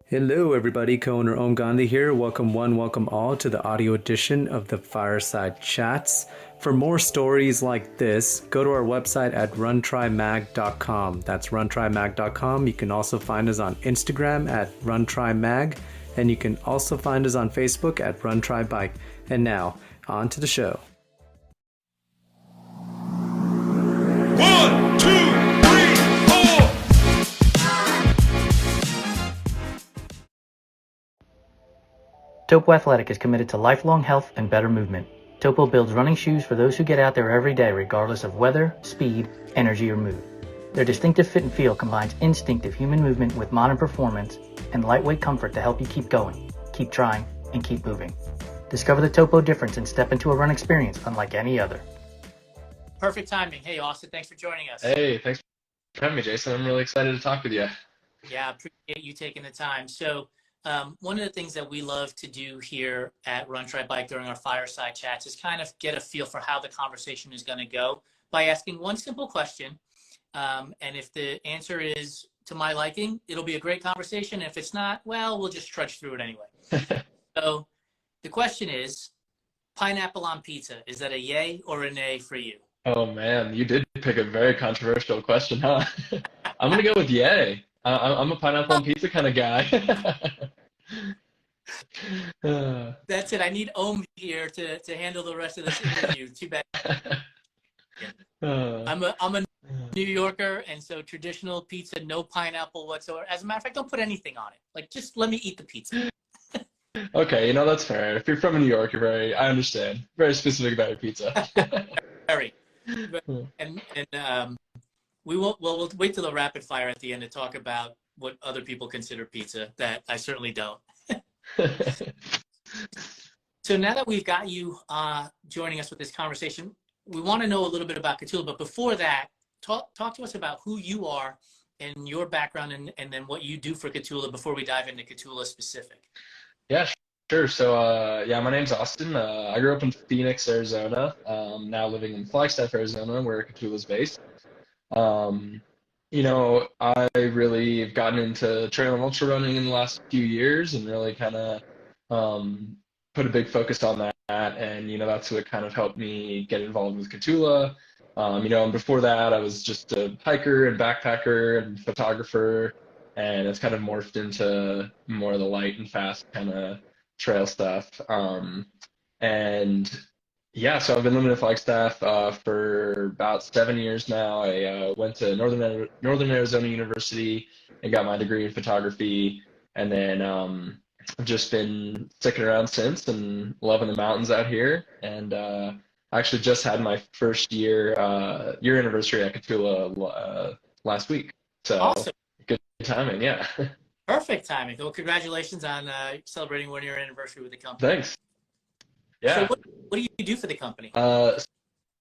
Hello, everybody. Co-owner Om Gandhi here. Welcome one, welcome all to the audio edition of the Fireside Chats. For more stories like this, go to our website at runtrymag.com. That's runtrymag.com. You can also find us on Instagram at runtrymag, and you can also find us on Facebook at runtrybike. And now, on to the show. 1, 2, 3, 4. Topo Athletic is committed to lifelong health and better movement. Topo builds running shoes for those who get out there every day regardless of weather, speed, energy, or mood. Their distinctive fit and feel combines instinctive human movement with modern performance and lightweight comfort to help you keep going, keep trying, and keep moving. Discover the Topo difference and step into a run experience unlike any other. Perfect timing. Hey, Austin, thanks for joining us. Hey, thanks for having me, Jason. I'm really excited to talk with you. Yeah, appreciate you taking the time. So one of the things that we love to do here at Run Try Bike during our fireside chats is kind of get a feel for how the conversation is going to go by asking one simple question. And if the answer is to my liking, it'll be a great conversation. If it's not, well, we'll just trudge through it anyway. So the question is, pineapple on pizza, is that a yay or a nay for you? Oh man, you did pick a very controversial question, huh? I'm gonna go with yay. I'm a pineapple on pizza kind of guy. That's it. I need Ohm here to handle the rest of this interview. Too bad. I'm a New Yorker, and so traditional pizza, no pineapple whatsoever. As a matter of fact, don't put anything on it. Like, just let me eat the pizza. Okay, that's fair. If you're from New York, I understand. Very specific about your pizza. Very. And we'll wait till the rapid fire at the end to talk about what other people consider pizza that I certainly don't. So now that we've got you joining us with this conversation, we want to know a little bit about Kahtoola. But before that, talk to us about who you are and your background and then what you do for Kahtoola before we dive into Kahtoola specific. Yeah, sure. So, my name's Austin. I grew up in Phoenix, Arizona. Now living in Flagstaff, Arizona, where Kahtoola is based. I really have gotten into trail and ultra running in the last few years and really kind of put a big focus on that. And, that's what kind of helped me get involved with Kahtoola. And before that, I was just a hiker and backpacker and photographer. And it's kind of morphed into more of the light and fast kind of trail stuff. So I've been living in Flagstaff for about 7 years now. I went to Northern Arizona University and got my degree in photography, and then I've just been sticking around since and loving the mountains out here. And I actually just had my first year anniversary at Kahtoola last week. So Awesome. Good timing, yeah. Perfect timing. Well, congratulations on celebrating 1 year anniversary with the company. Thanks. Yeah. So what do you do for the company? So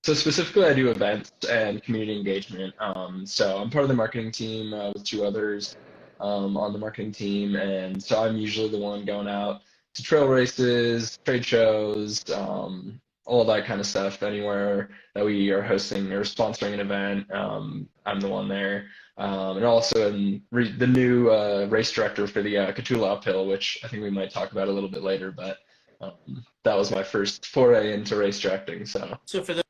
specifically, I do events and community engagement. So I'm part of the marketing team with two others on the marketing team, and so I'm usually the one going out to trail races, trade shows, all that kind of stuff. Anywhere that we are hosting or sponsoring an event, I'm the one there. And also the new race director for the Kahtoola Uphill, which I think we might talk about a little bit later, but that was my first foray into race directing. So for the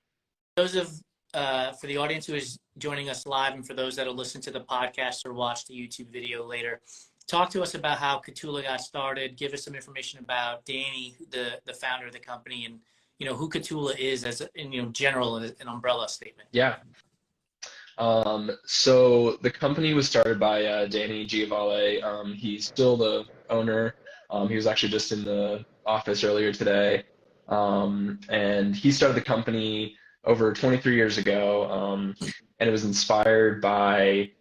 audience who is joining us live, and for those that will listen to the podcast or watch the YouTube video later, talk to us about how Kahtoola got started. Give us some information about Danny, the founder of the company, and who Kahtoola is as in general, an umbrella statement. Yeah. So the company was started by Danny Giavalle. He's still the owner. He was actually just in the office earlier today. And he started the company over 23 years ago. And it was inspired by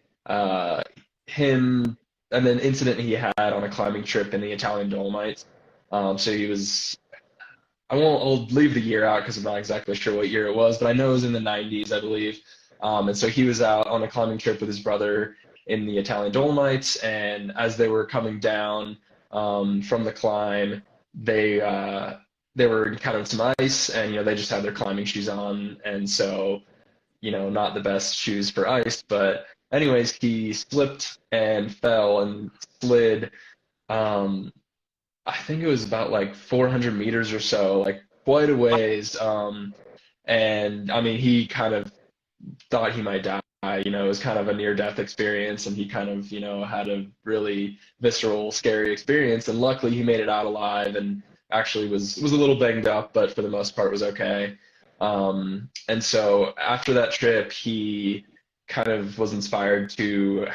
him and an incident he had on a climbing trip in the Italian Dolomites. So he was, I'll leave the year out because I'm not exactly sure what year it was, but I know it was in the 90s, I believe. And so he was out on a climbing trip with his brother in the Italian Dolomites, and as they were coming down from the climb, they were encountering some ice, and they just had their climbing shoes on, and so not the best shoes for ice. But anyways, he slipped and fell and slid Um, I think it was about like 400 meters or so, like quite a ways. And I mean, he kind of thought he might die. It was kind of a near-death experience, and he kind of, had a really visceral, scary experience. And luckily, he made it out alive, and actually was a little banged up, but for the most part was okay. And so after that trip, he kind of was inspired to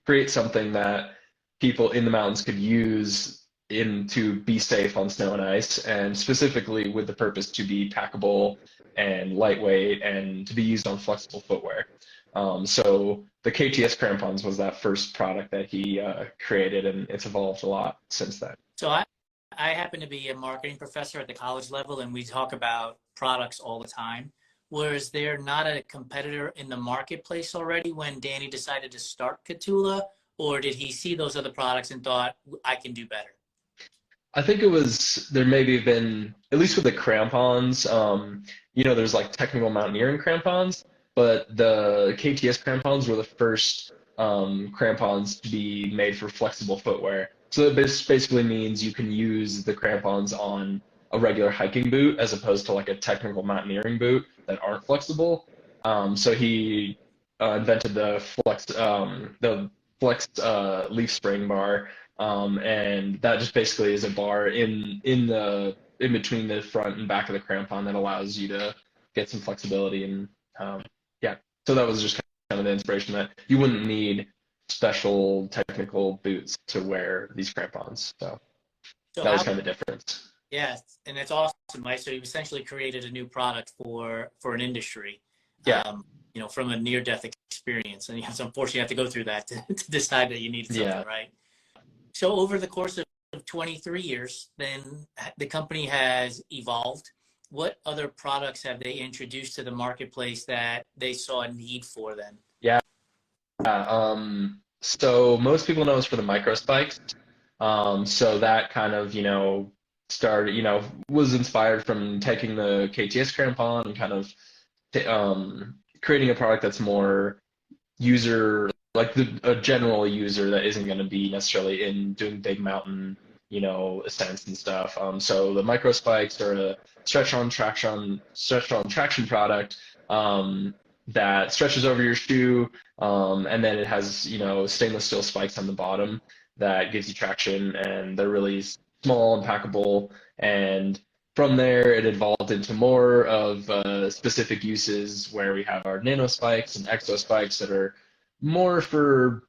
create something that people in the mountains could use to be safe on snow and ice, and specifically with the purpose to be packable and lightweight and to be used on flexible footwear. So the KTS crampons was that first product that he created, and it's evolved a lot since then. So I happen to be a marketing professor at the college level, and we talk about products all the time. Was there not a competitor in the marketplace already when Danny decided to start Kahtoola, or did he see those other products and thought, I can do better? I think there maybe have been, at least with the crampons, there's like technical mountaineering crampons, but the KTS crampons were the first crampons to be made for flexible footwear. So that basically means you can use the crampons on a regular hiking boot as opposed to like a technical mountaineering boot that aren't flexible. So he invented the flex leaf spring bar, and that just basically is a bar in between the front and back of the crampon that allows you to get some flexibility. And yeah, so that was just kind of the inspiration that you wouldn't need special technical boots to wear these crampons. So that was kind of the difference. Yes, and it's awesome, right? So you essentially created a new product for an industry. Yeah. From a near-death experience, and it's unfortunately you have to go through that to decide that you need something, Yeah. right? So over the course of 23 years, then the company has evolved. What other products have they introduced to the marketplace that they saw a need for then? Yeah. So most people know us for the micro spikes. So that kind of, started, was inspired from taking the KTS crampon and kind of creating a product that's more user, like a general user that isn't going to be necessarily in doing big mountain, ascents and stuff. So the micro spikes are a stretch-on traction product that stretches over your shoe, and then it has, stainless steel spikes on the bottom that gives you traction, and they're really small and packable. And from there, it evolved into more of specific uses where we have our nano spikes and exo spikes that are more for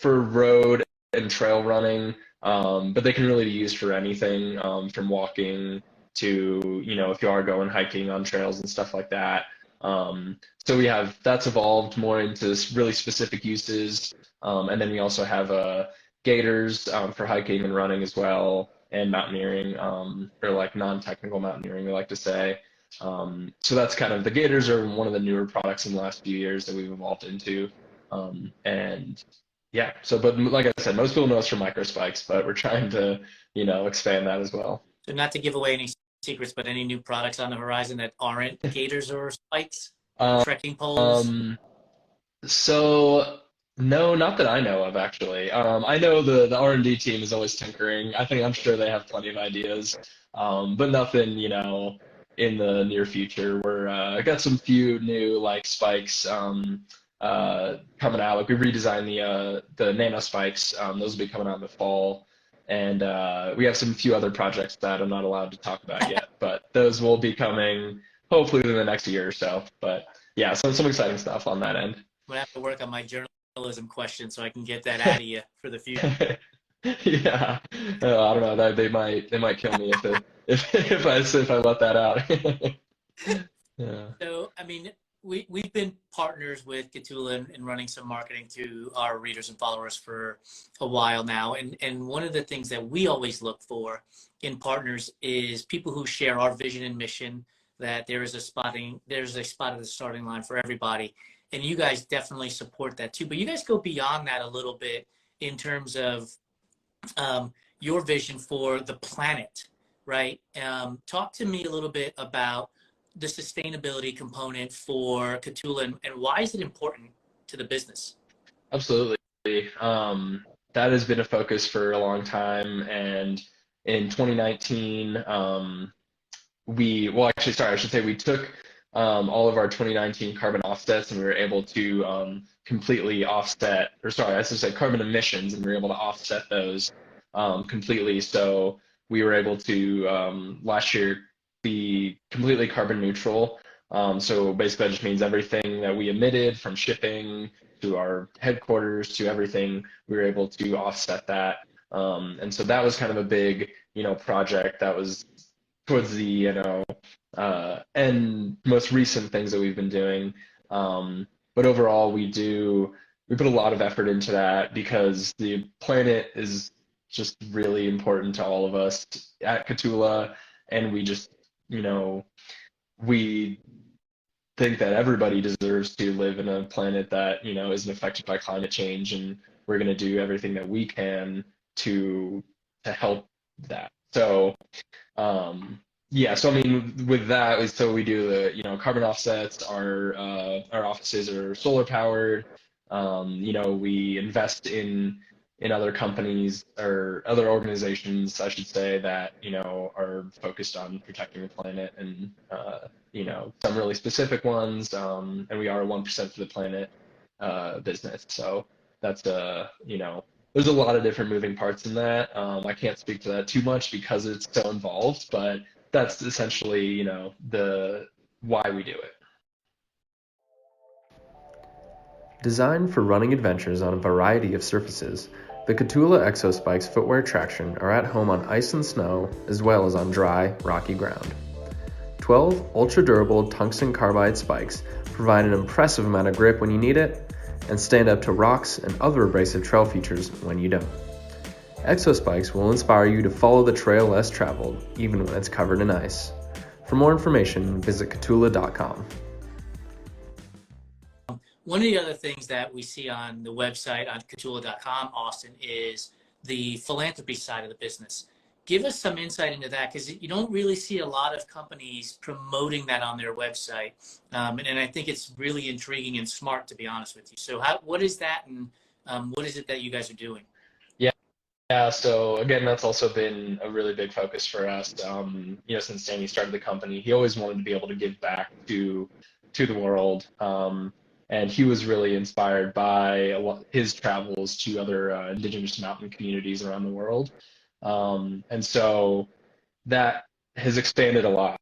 road and trail running, but they can really be used for anything, from walking to, if you are going hiking on trails and stuff like that. So that's evolved more into really specific uses, and then we also have gaiters for hiking and running as well, and mountaineering, or like non-technical mountaineering, we like to say. So that's kind of, the gaiters are one of the newer products in the last few years that we've evolved into. And yeah, but like I said, most people know us for micro spikes, but we're trying to, expand that as well. So not to give away any secrets, but any new products on the horizon that aren't gaiters or spikes, trekking poles? So no, not that I know of, actually. I know the R&D team is always tinkering. I'm sure they have plenty of ideas, but nothing, in the near future. I got some few new like spikes coming out. Like we redesigned the nano spikes. Those will be coming out in the fall, and we have some few other projects that I'm not allowed to talk about yet, but those will be coming hopefully within the next year or so. But yeah, so some exciting stuff on that end. I'm gonna have to work on my journalism question so I can get that out of you for the future. Yeah, I don't know. They might kill me if I let that out. Yeah. So I mean, we've been partners with Kahtoola and running some marketing to our readers and followers for a while now, and one of the things that we always look for in partners is people who share our vision and mission, that there's a spot at the starting line for everybody. And you guys definitely support that too. But you guys go beyond that a little bit in terms of your vision for the planet, right? Talk to me a little bit about the sustainability component for Kahtoola, and why is it important to the business? Absolutely. that has been a focus for a long time. And in 2019, I should say we took all of our 2019 carbon offsets, and we were able to completely offset, or sorry, I should say carbon emissions, and we were able to offset those completely. So we were able to last year be completely carbon neutral. So basically that just means everything that we emitted, from shipping to our headquarters to everything, we were able to offset that. And so that was kind of a big, project that was towards the, and most recent things that we've been doing. But overall, we put a lot of effort into that because the planet is just really important to all of us at Kahtoola, and we just, we think that everybody deserves to live in a planet that, isn't affected by climate change, and we're going to do everything that we can to help that. So, so I mean, with that, so we do the, carbon offsets. Our offices are solar powered. We invest in other companies or other organizations, I should say, that are focused on protecting the planet, and some really specific ones. And we are a 1% for the planet business. So that's there's a lot of different moving parts in that. I can't speak to that too much because it's so involved, but that's essentially the why we do it. Designed for running adventures on a variety of surfaces, the Kahtoola Exo Spikes footwear traction are at home on ice and snow, as well as on dry, rocky ground. 12 ultra-durable tungsten carbide spikes provide an impressive amount of grip when you need it, and stand up to rocks and other abrasive trail features when you don't. Exo Spikes will inspire you to follow the trail less traveled, even when it's covered in ice. For more information, visit Kahtoola.com. One of the other things that we see on the website on Kahtoola.com, Austin, is the philanthropy side of the business. Give us some insight into that, because you don't really see a lot of companies promoting that on their website. And I think it's really intriguing and smart, to be honest with you. So what is that, and what is it that you guys are doing? Yeah, so again, that's also been a really big focus for us. Since Danny started the company, he always wanted to be able to give back to the world. And he was really inspired by his travels to other indigenous mountain communities around the world. And so that has expanded a lot.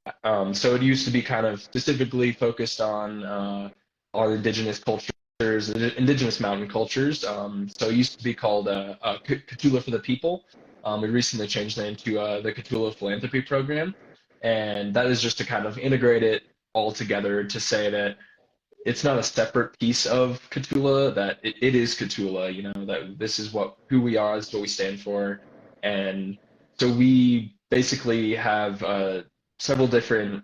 So it used to be kind of specifically focused on indigenous cultures, indigenous mountain cultures. So it used to be called Kahtoola for the People. We recently changed the name to the Kahtoola Philanthropy Program. And that is just to kind of integrate it all together to say that it's not a separate piece of Kahtoola, that it is Kahtoola, that this is who we are, this is what we stand for. And so we basically have several different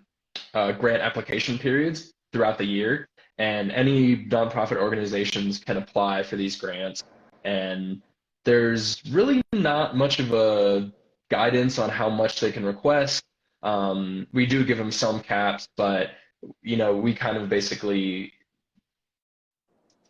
grant application periods throughout the year, and any nonprofit organizations can apply for these grants. And there's really not much of a guidance on how much they can request. We do give them some caps, but we kind of basically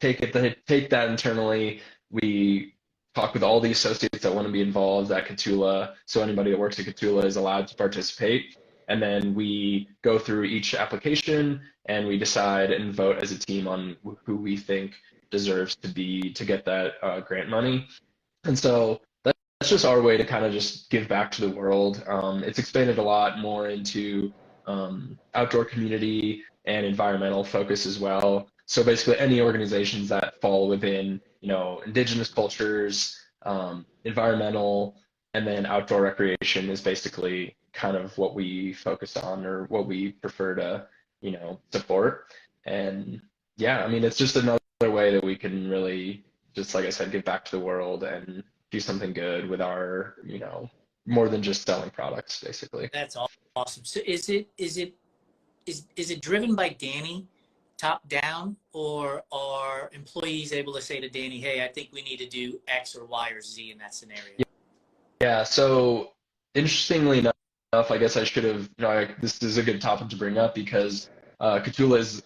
take that internally. We talk with all the associates that want to be involved at Kahtoola. So anybody that works at Kahtoola is allowed to participate. And then we go through each application and we decide and vote as a team on who we think deserves to get that grant money. And so that's just our way to kind of just give back to the world. It's expanded a lot more into outdoor community and environmental focus as well. So basically any organizations that fall within, indigenous cultures, environmental, and then outdoor recreation is basically kind of what we focus on, or what we prefer to, support. And yeah, I mean, it's just another way that we can really, just like I said, give back to the world and do something good with our, more than just selling products, basically. That's awesome. So is it driven by Danny, top down, or are employees able to say to Danny, hey, I think we need to do X or Y or Z in that scenario? Yeah, so interestingly enough, I guess I should have, this is a good topic to bring up, because Kahtoola is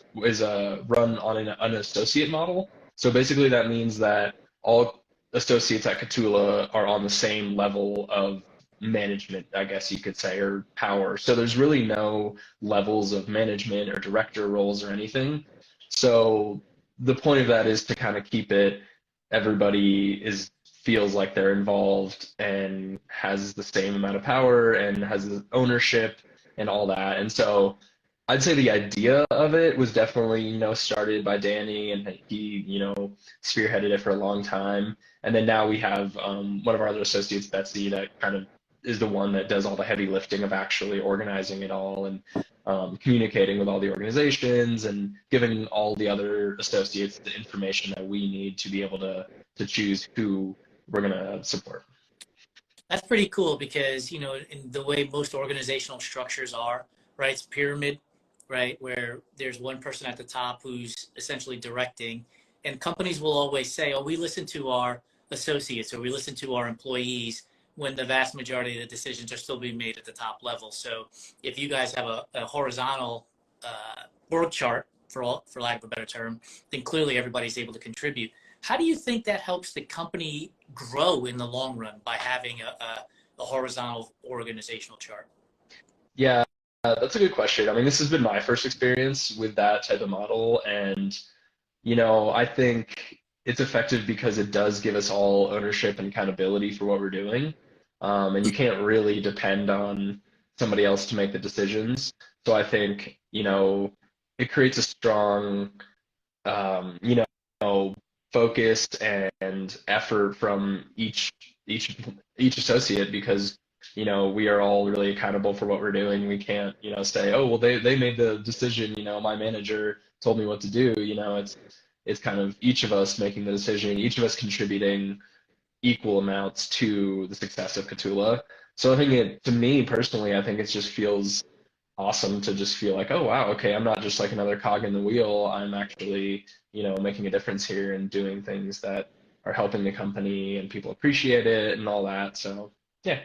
run on an associate model. So basically that means that all associates at Kahtoola are on the same level of management, I guess you could say, or power. So there's really no levels of management or director roles or anything. So the point of that is to kind of keep it, everybody feels like they're involved and has the same amount of power and has ownership and all that. And so I'd say the idea of it was definitely, started by Danny, and he, spearheaded it for a long time. And then now we have one of our other associates, Betsy, that kind of is the one that does all the heavy lifting of actually organizing it all and communicating with all the organizations and giving all the other associates the information that we need to be able to choose who we're going to support. That's pretty cool because, in the way most organizational structures are, right? It's pyramid, right? Where there's one person at the top who's essentially directing, and companies will always say, oh, we listen to our associates or we listen to our employees, when the vast majority of the decisions are still being made at the top level. So if you guys have a horizontal org chart, for lack of a better term, then clearly everybody's able to contribute. How do you think that helps the company grow in the long run by having a horizontal organizational chart? Yeah, that's a good question. I mean, this has been my first experience with that type of model. And, I think it's effective because it does give us all ownership and accountability for what we're doing. And you can't really depend on somebody else to make the decisions. So I think, it creates a strong, focus and effort from each associate, because we are all really accountable for what we're doing. We can't say, oh well, they made the decision, my manager told me what to do. It's kind of each of us making the decision, each of us contributing equal amounts to the success of Kahtoola. So I think to me personally, I think it just feels awesome to just feel like, oh wow, okay, I'm not just like another cog in the wheel. I'm actually, making a difference here and doing things that are helping the company, and people appreciate it and all that. So yeah.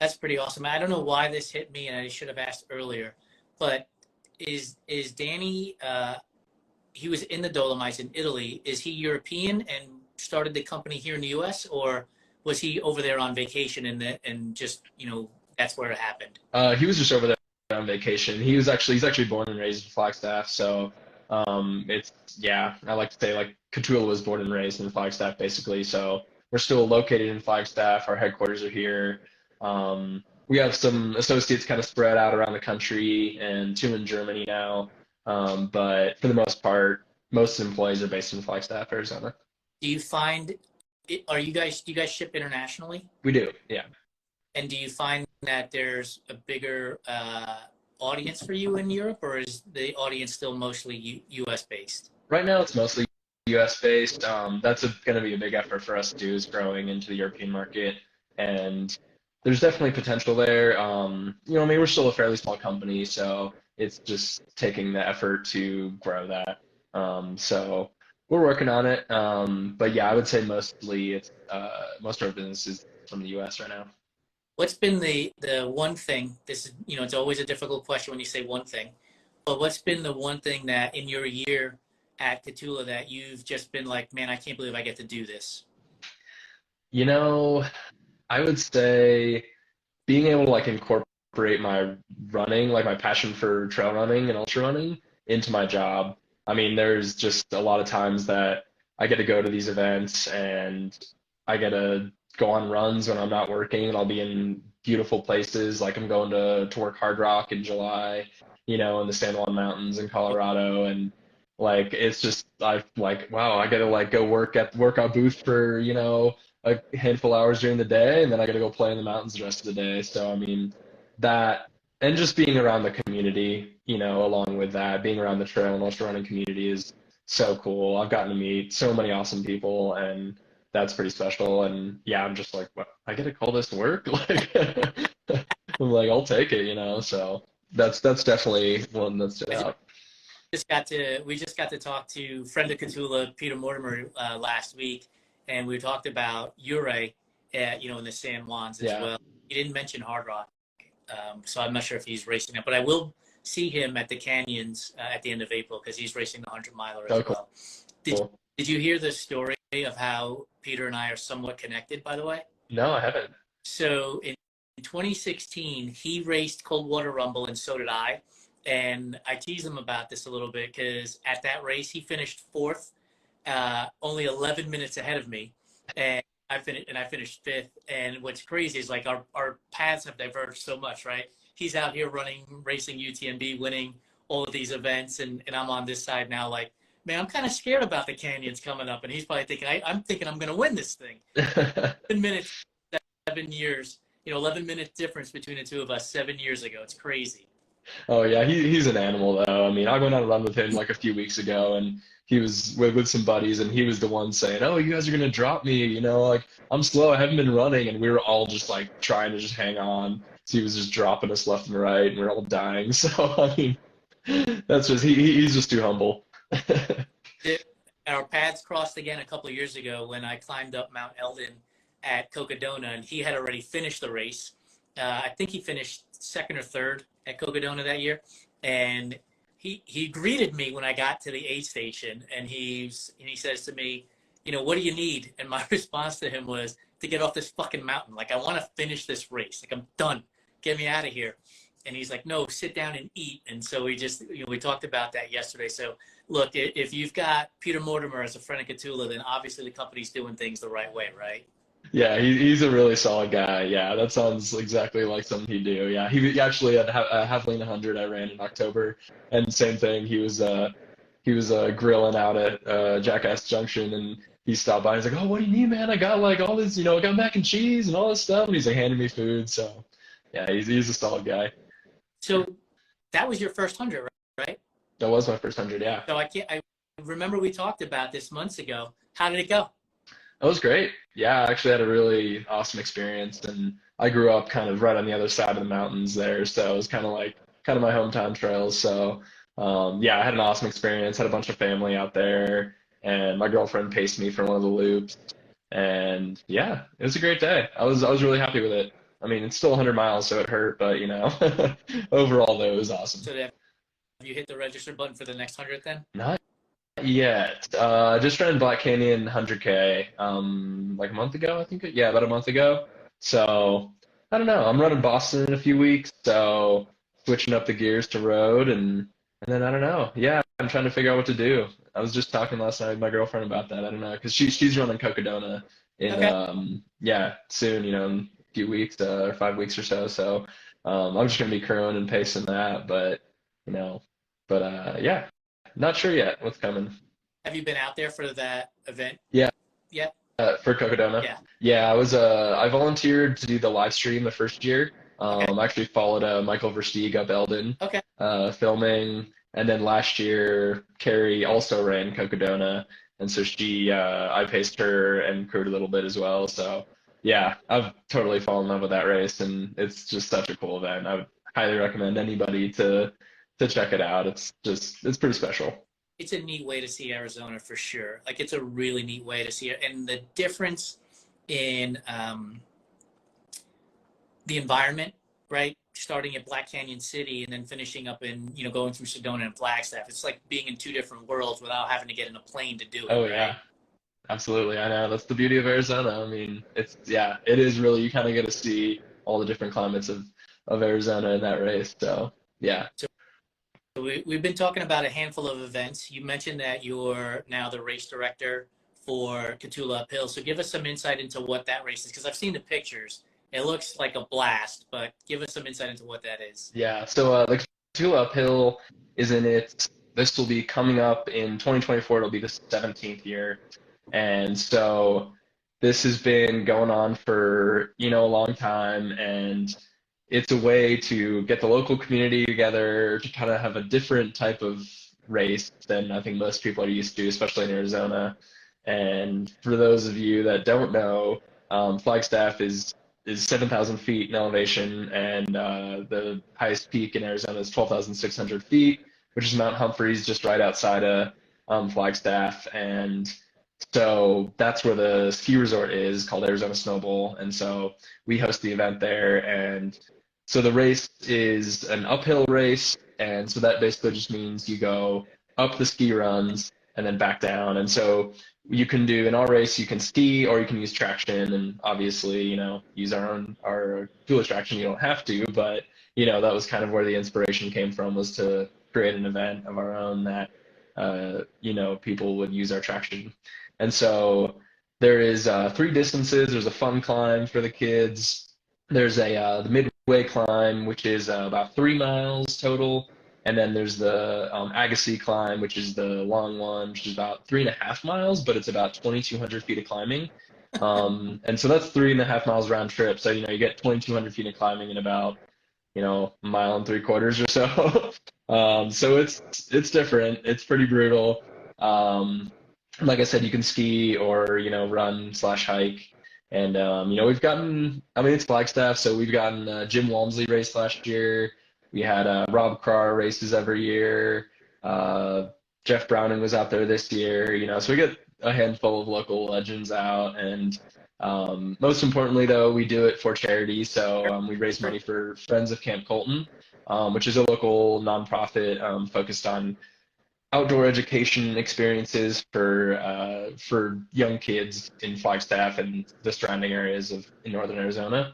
That's pretty awesome. I don't know why this hit me, and I should have asked earlier, but is Danny, he was in the Dolomites in Italy. Is he European and started the company here in the US, or was he over there on vacation and just, that's where it happened? He was just over there on vacation. He's actually born and raised in Flagstaff. So I like to say like Kahtoola was born and raised in Flagstaff basically. So we're still located in Flagstaff. Our headquarters are here. We have some associates kind of spread out around the country and 2 in Germany now. But for the most part, most employees are based in Flagstaff, Arizona. Do you find, do you guys ship internationally? We do, yeah. And do you find that there's a bigger audience for you in Europe, or is the audience still mostly US based? Right now, it's mostly US based. That's going to be a big effort for us to do, is growing into the European market. And there's definitely potential there. We're still a fairly small company, so it's just taking the effort to grow that. So we're working on it. But yeah, I would say mostly it's most of our business is from the US right now. What's been the one thing, this is, it's always a difficult question when you say one thing, but what's been the one thing that in your year at Kahtoola that you've just been like, man, I can't believe I get to do this? I would say being able to like incorporate my running, like my passion for trail running and ultra running, into my job. I mean, there's just a lot of times that I get to go to these events and I get to go on runs when I'm not working, and I'll be in beautiful places. Like I'm going to work Hard Rock in July, in the San Juan Mountains in Colorado, and like it's just wow, I get to like go work at the workout booth for a handful of hours during the day, and then I got to go play in the mountains the rest of the day. So I mean, that, and just being around the community, along with that, being around the trail and ultra running community is so cool. I've gotten to meet so many awesome people, and that's pretty special. And yeah, I'm just like, what, I get to call this work? Like, I'm like, I'll take it, So that's definitely one that stood out. We just got to talk to friend of Kahtoola, Peter Mortimer, last week, and we talked about Ouray, in the San Juans as well. He didn't mention Hard Rock, so I'm not sure if he's racing it, but I will see him at the Canyons at the end of April because he's racing the 100-miler as well. Did you hear the story of how Peter and I are somewhat connected, by the way. No, I haven't. So in 2016, he raced Coldwater Rumble, and so did I. And I tease him about this a little bit because at that race, he finished fourth, only 11 minutes ahead of me. And I finished fifth. And what's crazy is like our paths have diverged so much, right? He's out here racing UTMB, winning all of these events. And I'm on this side now, like, man, I'm kind of scared about the canyons coming up. And he's probably thinking, I'm thinking I'm going to win this thing. 7 minutes, 7 years, 11-minute difference between the two of us 7 years ago. It's crazy. Oh yeah, he's an animal though. I mean, I went on a run with him like a few weeks ago, and he was with some buddies, and he was the one saying, "Oh, you guys are gonna drop me, like I'm slow, I haven't been running," and we were all just like trying to just hang on. So he was just dropping us left and right, and we we're all dying. So I mean, that's just he's just too humble. Our paths crossed again a couple of years ago when I climbed up Mount Eldon at Cocodona, and he had already finished the race. I think he finished second or third at Cocodona that year, and he greeted me when I got to the aid station, and he says to me, what do you need? And my response to him was to get off this fucking mountain. Like, I want to finish this race. Like, I'm done. Get me out of here. And he's like, no, sit down and eat. And so we just, we talked about that yesterday. So look, if you've got Peter Mortimer as a friend of Kahtoola, then obviously the company's doing things the right way, right? Yeah, he's a really solid guy. Yeah, that sounds exactly like something he'd do. Yeah, he actually had a Halfling 100 I ran in October, and same thing. He was grilling out at Jackass Junction, and he stopped by. And he's like, "Oh, what do you need, man? I got like all this, I got mac and cheese and all this stuff." And he's like handing me food. So, yeah, he's a solid guy. So that was your first 100, right? That was my first 100. Yeah. So I remember we talked about this months ago. How did it go? That was great. Yeah, I actually had a really awesome experience, and I grew up kind of right on the other side of the mountains there, so it was kind of my hometown trails. So yeah, I had an awesome experience. Had a bunch of family out there, and my girlfriend paced me for one of the loops, and yeah, it was a great day. I was really happy with it. I mean, it's still 100 miles, so it hurt, but overall though, it was awesome. So have you hit the register button for the next 100 then? Not yet. Just ran Black Canyon 100K like a month ago, I think. Yeah, about a month ago. So I don't know. I'm running Boston in a few weeks, so switching up the gears to road, and then I don't know. Yeah, I'm trying to figure out what to do. I was just talking last night with my girlfriend about that. I don't know, because she's running Cocodona in soon, in a few weeks or 5 weeks or so. So I'm just gonna be crewing and pacing that, but yeah. Not sure yet what's coming. Have you been out there for that event? Yeah. Yeah. For Cocodona? Yeah. Yeah, I volunteered to do the live stream the first year. I actually followed Michael Versteeg up Eldon, filming. And then last year, Carrie also ran Cocodona. And so I paced her and crewed a little bit as well. So yeah, I've totally fallen in love with that race. And it's just such a cool event. I would highly recommend anybody to check it out. It's pretty special. It's a neat way to see Arizona for sure. Like, it's a really neat way to see it. And the difference in the environment, right? Starting at Black Canyon City and then finishing up in, going through Sedona and Flagstaff. It's like being in two different worlds without having to get in a plane to do it. Oh, right? yeah. Absolutely. I know. That's the beauty of Arizona. I mean, it is really, you kind of get to see all the different climates of Arizona in that race. So, yeah. So we've been talking about a handful of events. You mentioned that you're now the race director for Kahtoola Uphill. So give us some insight into what that race is, because I've seen the pictures. It looks like a blast, but give us some insight into what that is. Yeah, so the Kahtoola Uphill is in it. This will be coming up in 2024. It'll be the 17th year. And so this has been going on for, a long time, and it's a way to get the local community together to kind of have a different type of race than I think most people are used to, especially in Arizona. And for those of you that don't know, Flagstaff is 7,000 feet in elevation, and the highest peak in Arizona is 12,600 feet, which is Mount Humphreys, just right outside of Flagstaff. And so that's where the ski resort is, called Arizona Snow Bowl. And so we host the event there, and so the race is an uphill race, and so that basically just means you go up the ski runs and then back down. And so you can do in our race, you can ski or you can use traction, and obviously, use our Kahtoola traction. You don't have to, but that was kind of where the inspiration came from, was to create an event of our own that people would use our traction. And so there is 3 distances. There's a fun climb for the kids. There's the midway climb, which is about 3 miles total. And then there's the Agassiz climb, which is the long one, which is about 3.5 miles, but it's about 2,200 feet of climbing. And so that's 3.5 miles round trip. So, you get 2,200 feet of climbing in about, 1.75 miles or so. So it's different. It's pretty brutal. Like I said, you can ski or, run/hike. And, we've gotten, it's Flagstaff, so we've gotten Jim Walmsley race last year. We had Rob Carr races every year. Jeff Browning was out there this year, so we get a handful of local legends out. And most importantly, though, we do it for charity. So we raise money for Friends of Camp Colton, which is a local nonprofit focused on outdoor education experiences for young kids in Flagstaff and the surrounding areas in northern Arizona.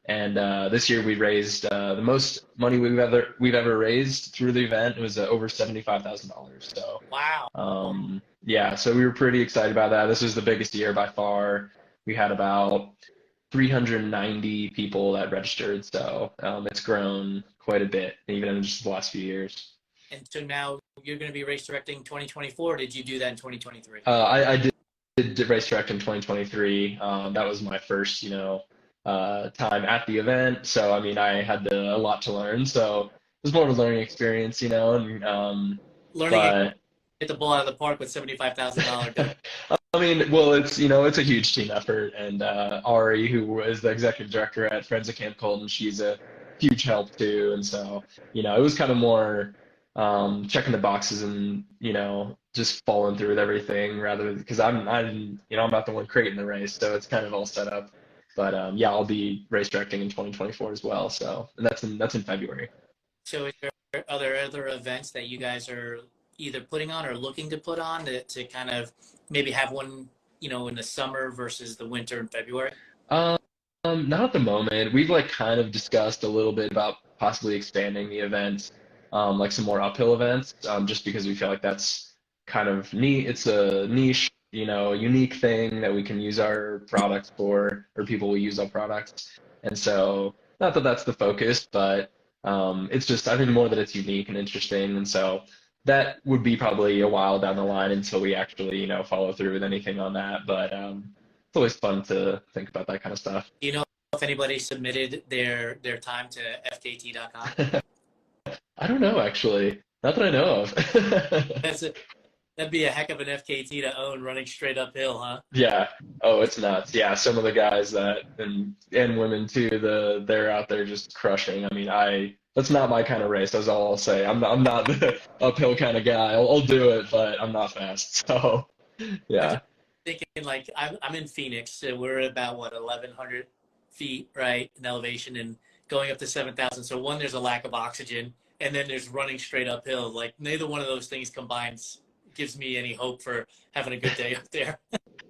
And this year we raised the most money we've ever raised through the event. It was over $75,000. So wow. Yeah, so we were pretty excited about that. This was the biggest year by far. We had about 390 people that registered, so it's grown quite a bit, even in just the last few years. And so now you're going to be race directing 2024. Did you do that in 2023? I did race direct in 2023. That was my first, time at the event. So, I had a lot to learn. So it was more of a learning experience, and learning hit the ball out of the park with $75,000. Well, it's a huge team effort, and Ari, who is the executive director at Friends of Camp Colton, she's a huge help too. And so, it was kind of more checking the boxes and, just following through with everything, rather because I'm not the one creating the race, so it's kind of all set up. But yeah, I'll be race directing in 2024 as well. So, and that's in February. So, are there other events that you guys are either putting on or looking to put on to kind of maybe have one, in the summer versus the winter in February? Not at the moment. We've kind of discussed a little bit about possibly expanding the event, like some more uphill events, just because we feel like that's kind of neat. It's a niche, unique thing that we can use our products for, or people will use our products. And so, not that that's the focus, but it's just, I think more that it's unique and interesting. And so that would be probably a while down the line until we actually, follow through with anything on that. But it's always fun to think about that kind of stuff. Do you know if anybody submitted their time to fkt.com? I don't know, actually. Not that I know of. That'd be a heck of an FKT to own, running straight uphill, huh? Yeah. Oh, it's nuts. Yeah, some of the guys and women too, they're out there just crushing. That's not my kind of race. That's all I'll say. I'm not the uphill kind of guy. I'll do it, but I'm not fast. So, yeah. I'm thinking I'm in Phoenix, so we're at about 1,100 feet, right, in elevation, and going up to 7,000. So there's a lack of oxygen, and then there's running straight uphill. Neither one of those things combines gives me any hope for having a good day up there.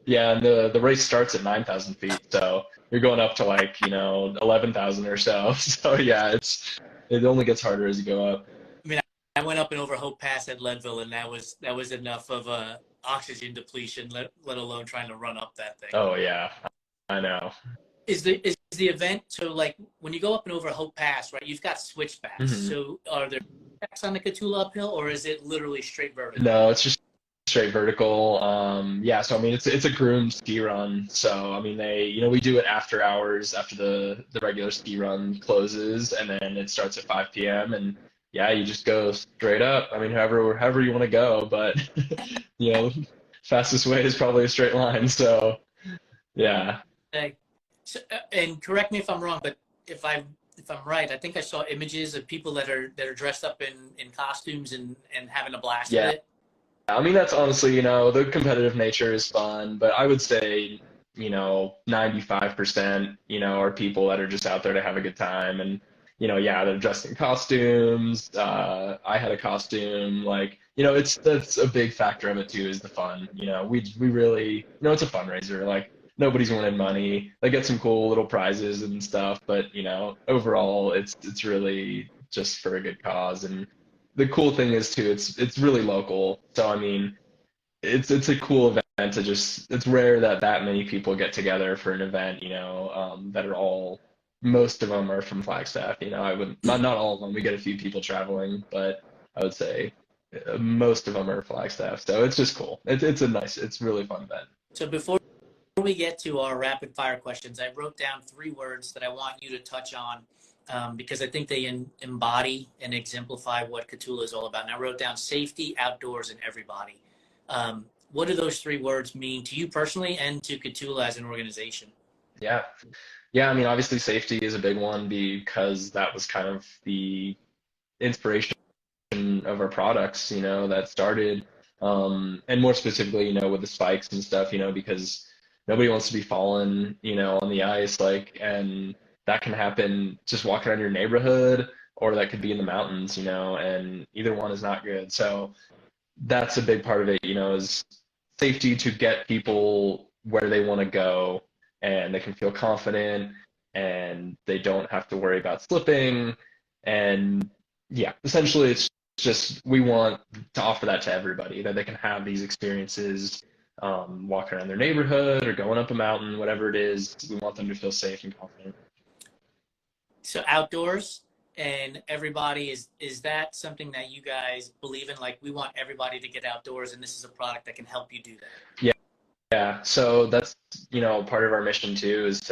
Yeah, and the race starts at 9,000 feet, so you're going up to 11,000 or so. So yeah, it only gets harder as you go up. I went up and over Hope Pass at Leadville, and that was enough of a oxygen depletion, let alone trying to run up that thing. Oh yeah, I know. Is the event, so when you go up and over Hope Pass, right, you've got switchbacks. Mm-hmm. So are there switchbacks on the Kahtoola uphill, or is it literally straight vertical? No, it's just straight vertical. Yeah, so it's a groomed ski run. So we do it after hours, after the regular ski run closes, and then it starts at 5 p.m. and yeah, you just go straight up. However you want to go, but fastest way is probably a straight line. So yeah. Okay. So, and correct me if I'm wrong, but if I'm right, I think I saw images of people that are dressed up in costumes and having a blast with it. That's honestly, the competitive nature is fun, but I would say, 95%, are people that are just out there to have a good time. And, yeah, they're dressed in costumes. I had a costume. Like, that's a big factor of it too, is the fun. We really, it's a fundraiser. Like, nobody's winning money. They get some cool little prizes and stuff, but overall, it's really just for a good cause. And the cool thing is too, it's really local. So I mean, it's a cool event to just. It's rare that many people get together for an event. That are all. Most of them are from Flagstaff. I would not all of them. We get a few people traveling, but I would say most of them are Flagstaff. So it's just cool. It's really fun event. So before we get to our rapid fire questions, I wrote down 3 words that I want you to touch on because I think they embody and exemplify what Kahtoola is all about. And I wrote down safety, outdoors, and everybody. What do those 3 words mean to you personally and to Kahtoola as an organization? Yeah. I mean, obviously safety is a big one because that was kind of the inspiration of our products, that started, and more specifically, with the spikes and stuff, because nobody wants to be falling, on the ice, like, and that can happen just walking around your neighborhood, or that could be in the mountains, and either one is not good. So that's a big part of it, is safety to get people where they want to go, and they can feel confident, and they don't have to worry about slipping. And yeah, essentially it's just, we want to offer that to everybody, that they can have these experiences, walking around their neighborhood or going up a mountain, whatever it is. We want them to feel safe and confident. So outdoors and everybody, is that something that you guys believe in? Like, we want everybody to get outdoors, and this is a product that can help you do that. Yeah. So that's, part of our mission too, is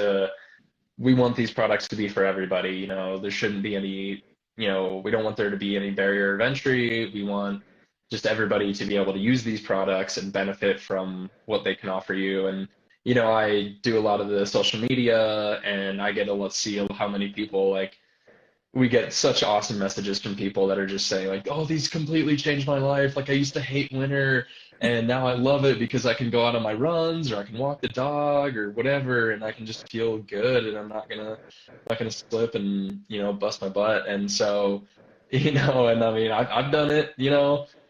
we want these products to be for everybody. There shouldn't be any, we don't want there to be any barrier of entry. We want just everybody to be able to use these products and benefit from what they can offer you. And, I do a lot of the social media, and I get to see how many people, like, we get such awesome messages from people that are just saying, like, oh, these completely changed my life. Like, I used to hate winter, and now I love it because I can go out on my runs, or I can walk the dog, or whatever, and I can just feel good, and I'm not gonna slip and bust my butt. And so, and I mean, I've done it,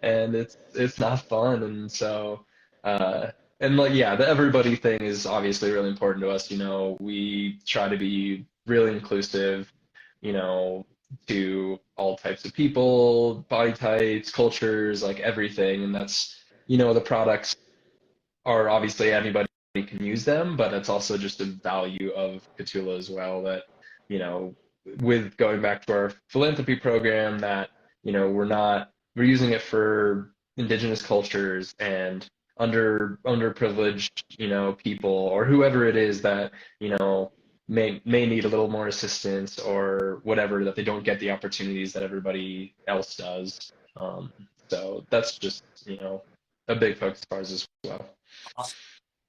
and it's not fun. And so, and like, yeah, the everybody thing is obviously really important to us. We try to be really inclusive, to all types of people, body types, cultures, like everything. And that's, the products are obviously anybody can use them, but it's also just a value of Kahtoola as well, that, with going back to our philanthropy program, that, we're using it for indigenous cultures and underprivileged, people, or whoever it is that, may need a little more assistance or whatever, that they don't get the opportunities that everybody else does. So that's just, a big focus of ours as well. Awesome.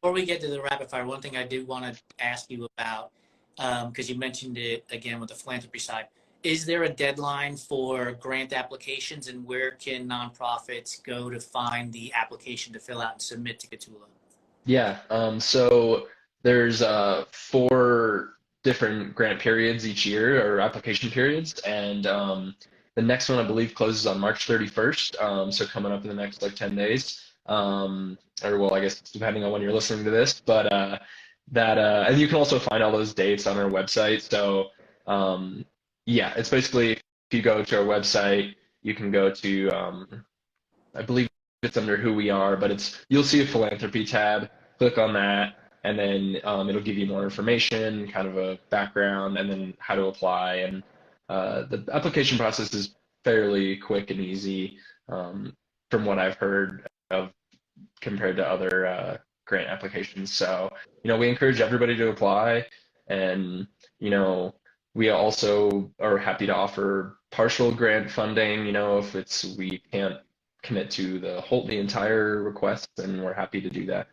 Before we get to the rapid fire, one thing I do want to ask you about, because you mentioned it again with the philanthropy side, is there a deadline for grant applications, and where can nonprofits go to find the application to fill out and submit to Kahtoola? Yeah, so there's 4 different grant periods each year, or application periods, and the next one I believe closes on March 31st, so coming up in the next like 10 days, or well, I guess depending on when you're listening to this, but and you can also find all those dates on our website. So yeah, it's basically, if you go to our website, you can go to, I believe it's under Who We Are, but you'll see a philanthropy tab. Click on that, and then it'll give you more information, kind of a background, and then how to apply. And the application process is fairly quick and easy, from what I've heard of, compared to other grant applications. So, we encourage everybody to apply, and, we also are happy to offer partial grant funding, if we can't commit to the entire request, then we're happy to do that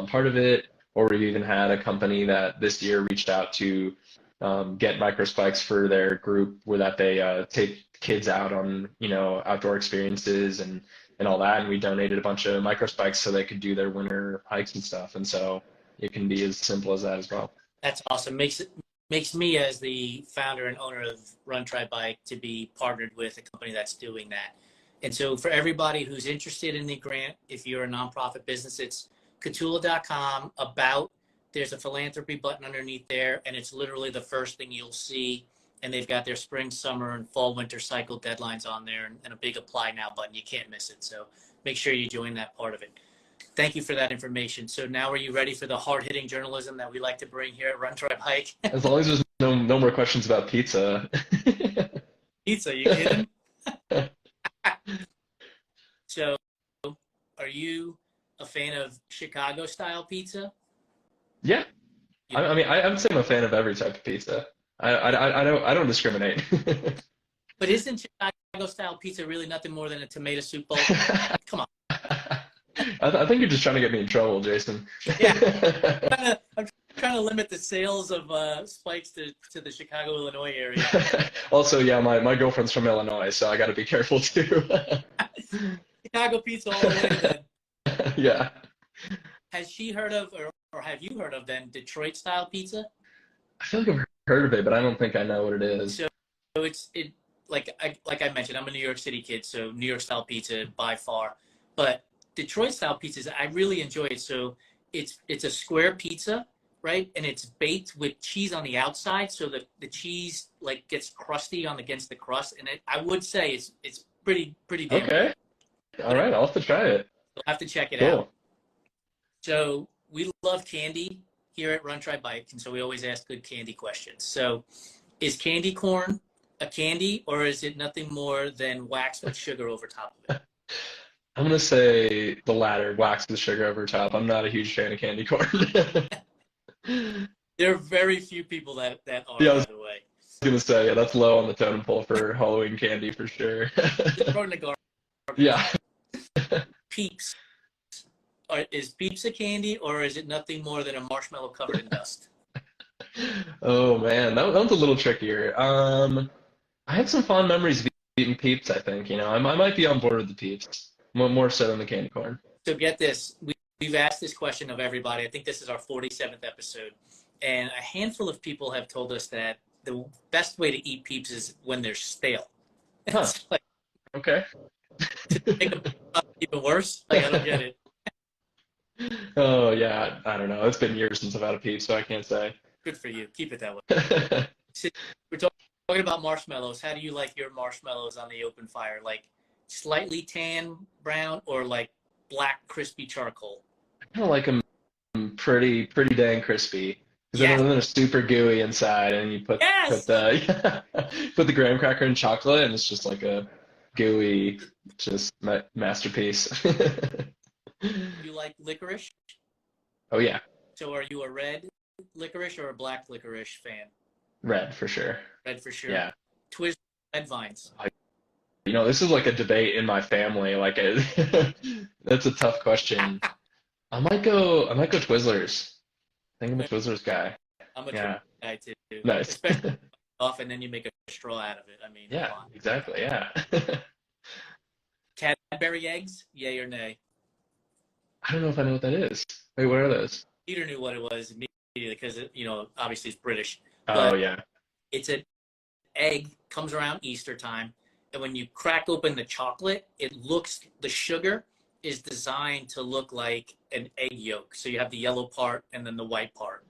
part of it. Or we've even had a company that this year reached out to get microspikes for their group, where that they take kids out on, outdoor experiences and all that. And we donated a bunch of microspikes so they could do their winter hikes and stuff. And so it can be as simple as that as well. That's awesome. Makes makes me, as the founder and owner of Run Try Bike, to be partnered with a company that's doing that. And so for everybody who's interested in the grant, if you're a nonprofit business, it's Kahtoola.com about. There's a philanthropy button underneath there, and it's literally the first thing you'll see. And they've got their spring, summer, and fall, winter cycle deadlines on there, and a big apply now button. You can't miss it. So make sure you join that part of it. Thank you for that information. So now are you ready for the hard-hitting journalism that we like to bring here at Run Try Bike? As long as there's no more questions about pizza. Pizza, you kidding? So are you a fan of Chicago-style pizza? Yeah. I mean, I would say I'm a fan of every type of pizza. I don't discriminate. But isn't Chicago-style pizza really nothing more than a tomato soup bowl? Come on. I think you're just trying to get me in trouble, Jason. Yeah. I'm trying to limit the sales of spikes to the Chicago, Illinois area. Also, yeah, my girlfriend's from Illinois, so I got to be careful too. Chicago pizza all the way then. Yeah. Has she heard of, or have you heard of then, Detroit-style pizza? I feel like I've heard of it, but I don't think I know what it is. So like I mentioned, I'm a New York City kid, so New York style pizza by far. But Detroit style pizzas, I really enjoy it. So it's a square pizza, right? And it's baked with cheese on the outside, so the cheese like gets crusty against the crust. And I would say it's pretty damn Okay. good. All right, I'll have to try it. You'll have to check it Cool. out. So we love candy here at Run Try Bike, and so we always ask good candy questions. So is candy corn a candy, or is it nothing more than wax with sugar over top of it? I'm gonna say the latter, wax with sugar over top. I'm not a huge fan of candy corn. There are very few people that are, Yeah, I by was the way. gonna say, yeah, that's low on the totem pole for Halloween candy for sure. Just throw it in the garbage. Yeah. Peeps. Is Peeps a candy, or is it nothing more than a marshmallow covered in dust? Oh man, that one's a little trickier. I have some fond memories of eating Peeps, I think. I might be on board with the Peeps, more so than the candy corn. So get this. We've asked this question of everybody. I think this is our 47th episode. And a handful of people have told us that the best way to eat Peeps is when they're stale. Huh. It's like, Okay. to make them even worse. Like, I don't get it. Oh yeah, I don't know. It's been years since I've had a Peep, so I can't say. Good for you. Keep it that way. We're talking about marshmallows. How do you like your marshmallows on the open fire? Like slightly tan brown, or like black crispy charcoal? I kind of like them pretty dang crispy. Because Yeah. then they're super gooey inside, and you put Yes! put the graham cracker in chocolate, and it's just like a gooey, just masterpiece. You like licorice? Oh yeah, So are you a red licorice or a black licorice fan? red for sure. Red for sure. Yeah. Twizzlers, red vines. This is like a debate in my family. Like, that's a tough question. I might go Twizzlers. I think I'm a Twizzlers guy. I'm a Yeah. guy too. Nice. Especially off, and then you make a straw out of it. I mean, Yeah, come on. exactly. Yeah. Cadbury eggs, yay or nay? I don't know if I know what that is. Wait, what are those? Peter knew what it was immediately because obviously it's British. Oh But yeah. it's an egg, comes around Easter time, and when you crack open the chocolate, the sugar is designed to look like an egg yolk. So you have the yellow part and then the white part.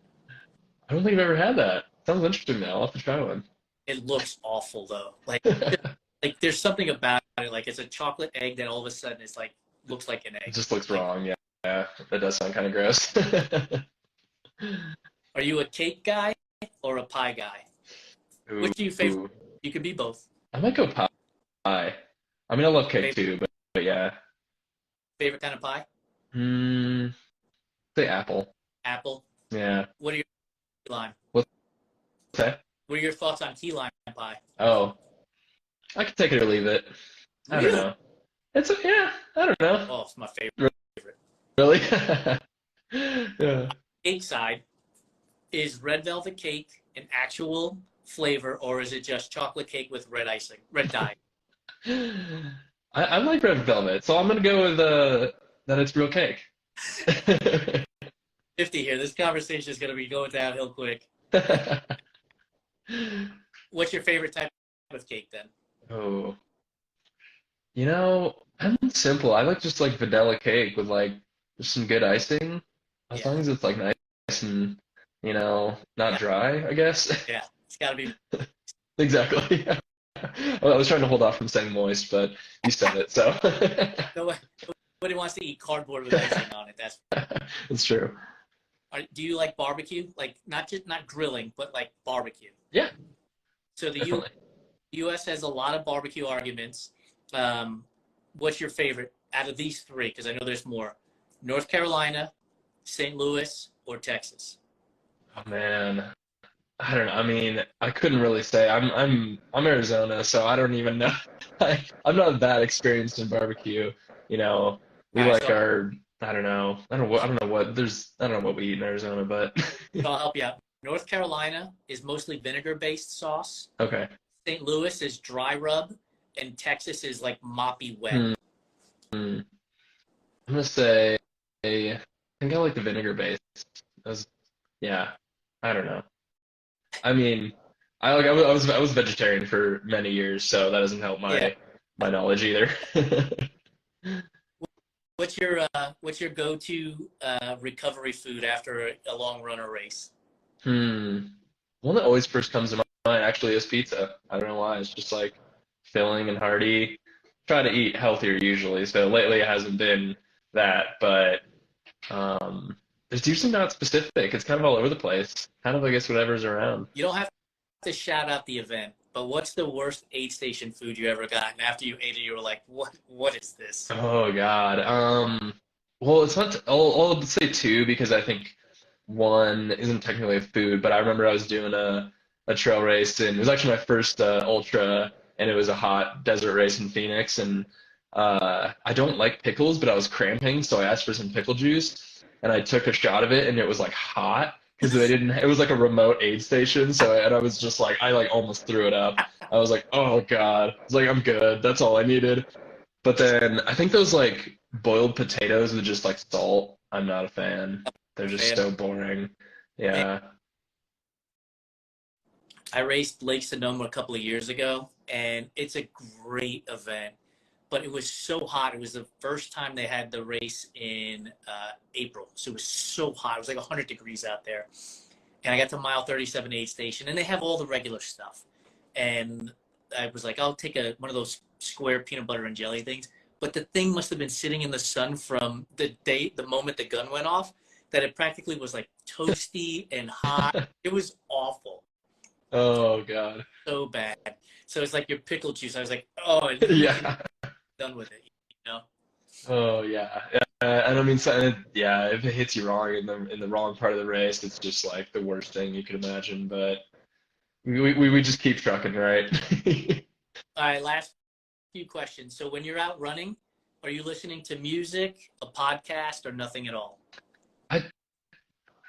I don't think I've ever had that. Sounds interesting though. I'll have to try one. It looks awful though. Like there's something about it. Like it's a chocolate egg that all of a sudden is like looks like an It egg. just looks wrong. Yeah. Yeah. That does sound kind of gross. Are you a cake guy or a pie guy? Which do you favor? Ooh. You could be both. I might go pie. I mean, I love cake too, but yeah. Favorite kind of pie? Say apple. Apple. Yeah. What are your key lime? What's that? What are your thoughts on key lime pie? Oh, I could take it or leave it. I don't Really? know. Yeah. I don't know. Oh, it's my favorite. Really? Yeah. Cake side, is red velvet cake an actual flavor, or is it just chocolate cake with red icing, red dye? I like red velvet, so I'm gonna go with that it's real cake. 50 here. This conversation is going to be going downhill quick. What's your favorite type of cake then? Oh, I'm simple. I like just like vanilla cake with like just some good icing, as Yeah, long as it's like nice and not yeah, dry, I guess. yeah. It's got to be. Exactly. Well, I was trying to hold off from saying moist, but you said it, so Nobody wants to eat cardboard with icing on it. That's. it's true. Do you like barbecue? Like not grilling, but like barbecue. Yeah, So the definitely. U.S. has a lot of barbecue arguments. What's your favorite out of these three? Because I know there's more. North Carolina, St. Louis, or Texas? Oh man, I don't know. I mean, I couldn't really say. I'm Arizona, so I don't even know. I'm not that experienced in barbecue. You know, we All right, like so, our. I don't know. I don't know what there's. I don't know what we eat in Arizona, but so I'll help you out. North Carolina is mostly vinegar-based sauce. okay. St. Louis is dry rub, and Texas is like moppy wet. Hmm. I'm gonna say. I think I like the vinegar base. As, yeah. I don't know. I mean, I was vegetarian for many years, so that doesn't help Yeah. my knowledge either. What's your go-to recovery food after a long run or race? Hmm. One that always first comes to mind actually is pizza. I don't know why. It's just like filling and hearty. Try to eat healthier usually, so lately it hasn't been that, but it's usually not specific. It's kind of all over the place. Kind of, I guess, whatever's around. You don't have to shout out the event, but what's the worst aid station food you ever got? And after you ate it, you were like, "What is this?" Oh God. Well, it's not. I'll say two because I think one isn't technically a food, but I remember I was doing a trail race and it was actually my first ultra, and it was a hot desert race in Phoenix, and I don't like pickles, but I was cramping, so I asked for some pickle juice, and I took a shot of it, and it was like hot because they didn't. It was like a remote aid station, so and I was just like I like almost threw it up. I was like, oh God. I was like, I'm good. That's all I needed. But then I think those like boiled potatoes with just like salt, I'm not a fan. They're just Man, so boring. Yeah. I raced Lake Sonoma a couple of years ago, and it's a great event. But it was so hot. It was the first time they had the race in April, so it was so hot. It was like 100 degrees out there, and I got to mile 37 aid station, and they have all the regular stuff. And I was like, I'll take one of those square peanut butter and jelly things. But the thing must have been sitting in the sun from the moment the gun went off, that it practically was like toasty and hot. It was awful, Oh God. so bad. So it's like your pickle juice. I was like, oh, and Yeah. done with it, you know? Oh yeah. And I mean, so, yeah, if it hits you wrong in the wrong part of the race, it's just like the worst thing you could imagine. But we just keep trucking, right? All right, last few questions. So when you're out running, are you listening to music, a podcast, or nothing at all? I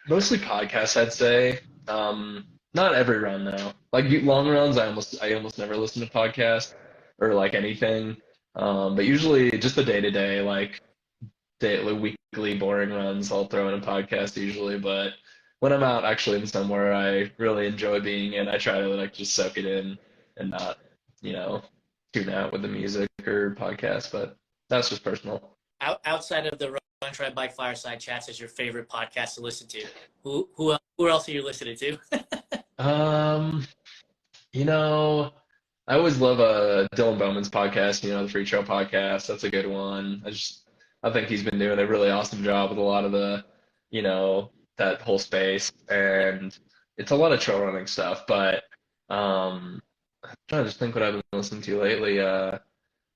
mostly podcasts, I'd say. Not every run though. Like long runs, I almost never listen to podcasts or like anything. But usually just the day to day, like weekly boring runs, I'll throw in a podcast usually. But when I'm out actually in somewhere I really enjoy being in, I try to like just soak it in and not, you know, tune out with the music or podcast. But that's just personal. Outside of the Run Try Bike Fireside Chats is your favorite podcast to listen to? Who else are you listening to? Um, you know, I always love Dylan Bowman's podcast, the Free Trail podcast. That's a good one. I think he's been doing a really awesome job with a lot of that whole space, and it's a lot of trail running stuff. But I'm trying to just think what I've been listening to lately.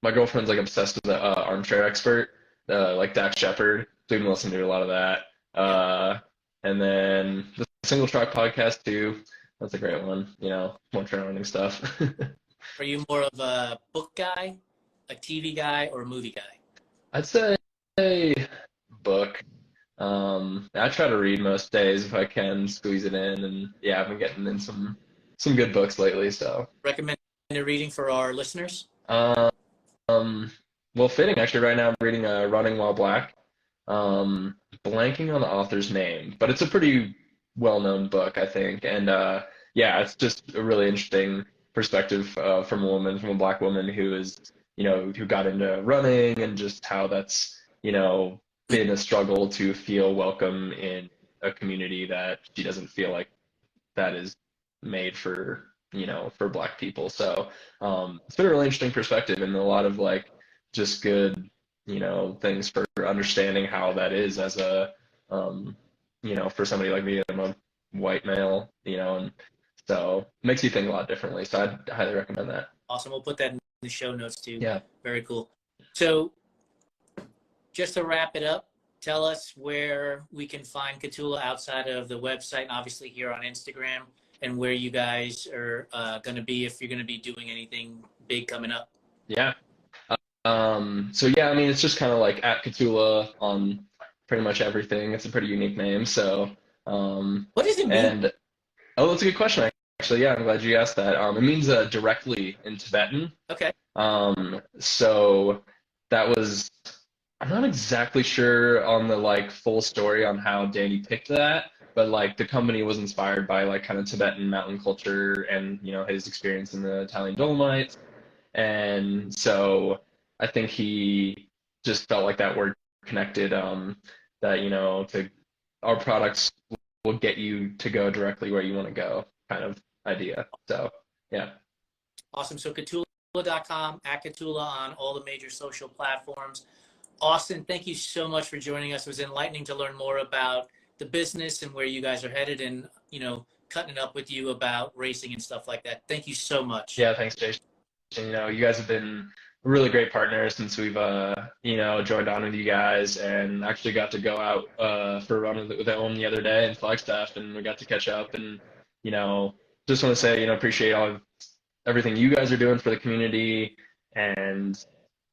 My girlfriend's like obsessed with the Armchair Expert, like Dax Shepard. So we've been listening to a lot of that. And then the Single Track podcast too. That's a great one. More trail running stuff. Are you more of a book guy, a TV guy, or a movie guy? I'd say book. I try to read most days if I can squeeze it in, and yeah, I've been getting in some good books lately. So Recommended reading for our listeners? um, well, fitting actually. Right now, I'm reading Running While Black. Blanking on the author's name, but it's a pretty well-known book, I think. And yeah, it's just a really interesting perspective from a Black woman who is, who got into running, and just how that's, been a struggle to feel welcome in a community that she doesn't feel like that is made for Black people. So it's been a really interesting perspective, and a lot of like just good, things for understanding how that is as a, for somebody like me. I'm a white male, and so it makes you think a lot differently. So I'd highly recommend that. Awesome. We'll put that in the show notes too. Yeah. Very cool. So just to wrap it up, tell us where we can find Kahtoola outside of the website, and obviously here on Instagram, and where you guys are going to be, if you're going to be doing anything big coming up. Yeah. So yeah, I mean, it's just kind of like at Kahtoola on pretty much everything. It's a pretty unique name. So what does it mean? And oh, that's a good question, actually. Yeah, I'm glad you asked that. It means directly in Tibetan. Okay. So that was, I'm not exactly sure on the like full story on how Danny picked that, but like the company was inspired by like kind of Tibetan mountain culture and his experience in the Italian Dolomites, and so I think he just felt like that word connected, that to our products will get you to go directly where you want to go, kind of idea. So yeah. Awesome. So Kahtoola.com, at Kahtoola on all the major social platforms. Austin, thank you so much for joining us. It was enlightening to learn more about the business and where you guys are headed, and cutting it up with you about racing and stuff like that. Thank you so much. Yeah, thanks, Jason. You guys have been a really great partners since we've joined on with you guys, and actually got to go out for a run with them the other day in Flagstaff, and we got to catch up, and just want to say appreciate everything you guys are doing for the community, and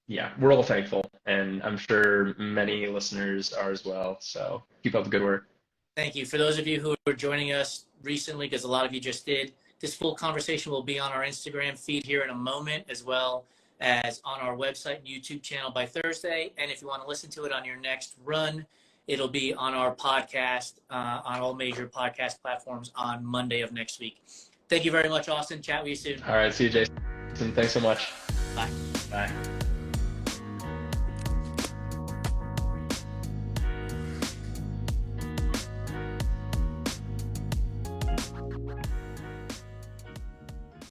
yeah, we're all thankful, and I'm sure many listeners are as well. So keep up the good work. Thank you. For those of you who are joining us recently, because a lot of you just did, this full conversation will be on our Instagram feed here in a moment, as well as on our website and YouTube channel by Thursday. And if you want to listen to it on your next run, it'll be on our podcast, on all major podcast platforms on Monday of next week. Thank you very much, Austin. Chat with you soon. All right. See you, Jason. Thanks so much. Bye. Bye.